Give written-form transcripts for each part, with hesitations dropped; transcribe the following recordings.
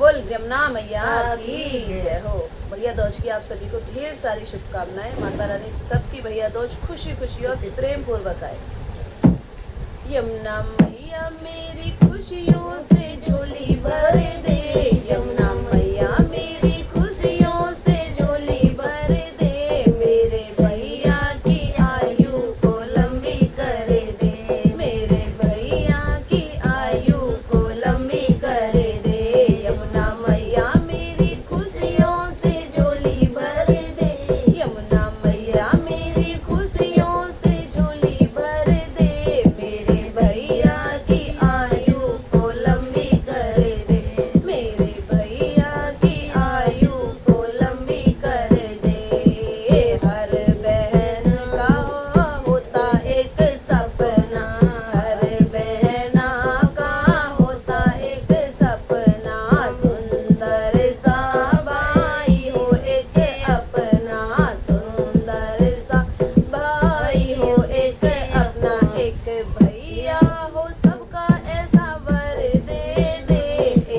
बोल यमुना मैया की जय हो। भैया दूज की आप सभी को ढेर सारी शुभकामनाएं। माता रानी सबकी भैया दूज खुशी खुशी और प्रेम पूर्वक आए। यमुना मैया मेरी खुशियों से झोली भर दे, यमुना मैया मेरी खुशियों से झोली भर दे, मेरे भैया की आयु को लंबी कर दे, मेरे भैया की आयु को लंबी कर दे। यमुना मैया मेरी खुशियों से झोली भर दे, यमुना मैया मेरी खुशियों से झोली भर दे, मेरे भैया की आयु को लंबी कर दे, मेरे भैया की आयु को लंबी कर दे। हर बहन का होता एक सपना, हर बहना का होता एक सपना, सुंदर सा भाई हो एक अपना, सुंदर सा भाई हो एक अपना, एक भैया हो सबका ऐसा वर दे दे,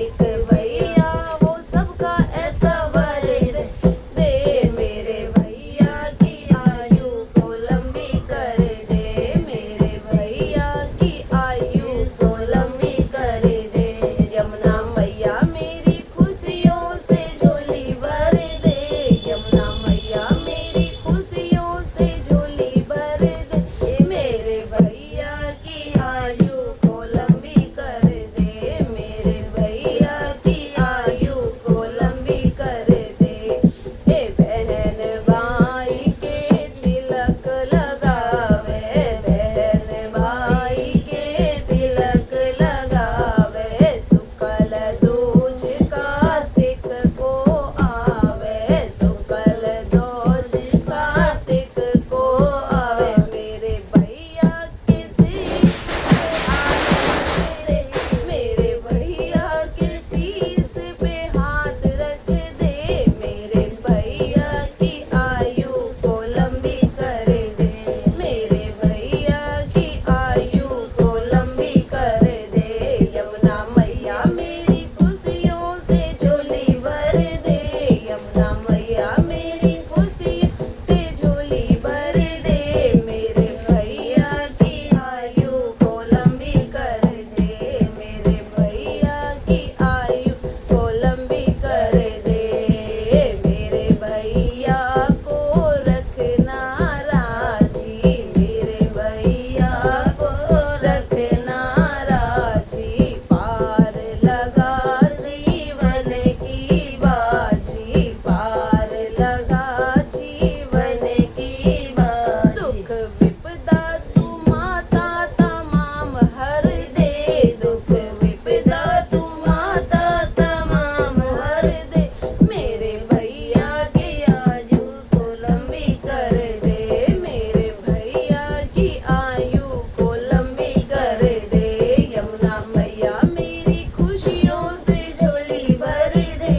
एक भैया हो सबका ऐसा वर दे दे, मेरे भैया की आयु को लंबी कर दे, मेरे भैया की आयु को लंबी कर दे। यमुना मैया मेरी खुशियों से झोली भर दे, यमुना मैया मेरी खुशियों से झोली भर दे, मेरे भैया की आयु को लंबी कर दे, मेरे भैया की आयु को लंबी कर दे। हे बहन भाई के तिलक लगावे, बहन भाई के तिलक लगावे, शुक्ल दूज कार्तिक को आवे, शुक्ल दूज कार्तिक को आवे, मेरे भैया के शीश पे हाथ रख दे, मेरे भैया के शीश पे हाथ रख दे, मेरे भैया की आयु को लंबी कर दे, मेरे भैया की आयु को लंबी कर दे। यमुना मैया मेरी खुशियों से झोली भर दे, यमुना मैया मेरी खुशियों से झोली भर दे, मेरे भैया की आयु को लंबी कर दे, मेरे भैया की आयु को लंबी कर दे। मेरे भैया को रखना राजी, मेरे भैया को रखना राजी, पार लगा जीवन की बाजी, पार लगा जीवन की बाजी। दुख विपदा तू माता तमाम हर दे, दुख विपदा तू माता तमाम हर दे, मेरे भैया की आयु को लंबी कर दे, मेरे भैया की आयु को लंबी कर दे। यमुना मैया मेरी खुशियों से झोली भर दे,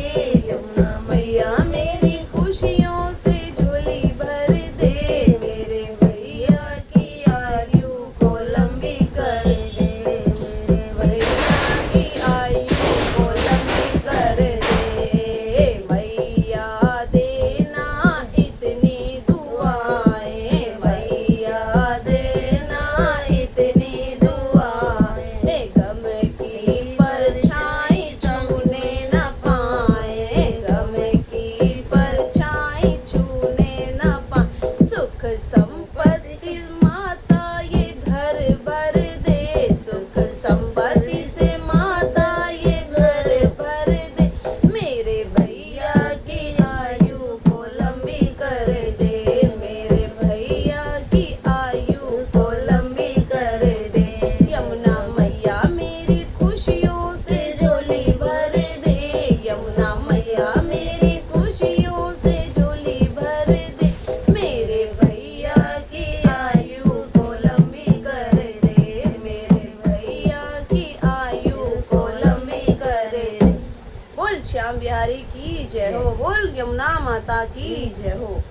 यमुना मैया मेरी खुशियों से झोली भर दे, मेरे भैया की आयु को लंबी कर दे, मेरे भैया की आयु को लंबी कर दे। मैया देना इतनी दुआएं, मैया देना इतनी दुआएं, गम की परछाई छूने न पाए, गम की परछाई छूने न पाए, सुख संपत्ति माता ये घर भर दे, सुख संपत्ति से माता ये घर भर दे, मेरे भैया की आयु को लंबी कर दे, मेरे भैया की आयु को लंबी कर दे। यमुना मैया मेरी खुशियों से झोली भर दे, यमुना मैया मेरी खुशियों से झोली भर दे, मेरे भैया की आयु को लंबी कर दे, मेरे भैया की आयु को लंबी कर दे। बोल श्याम बिहारी की जय हो, बोल यमुना माता की जय हो।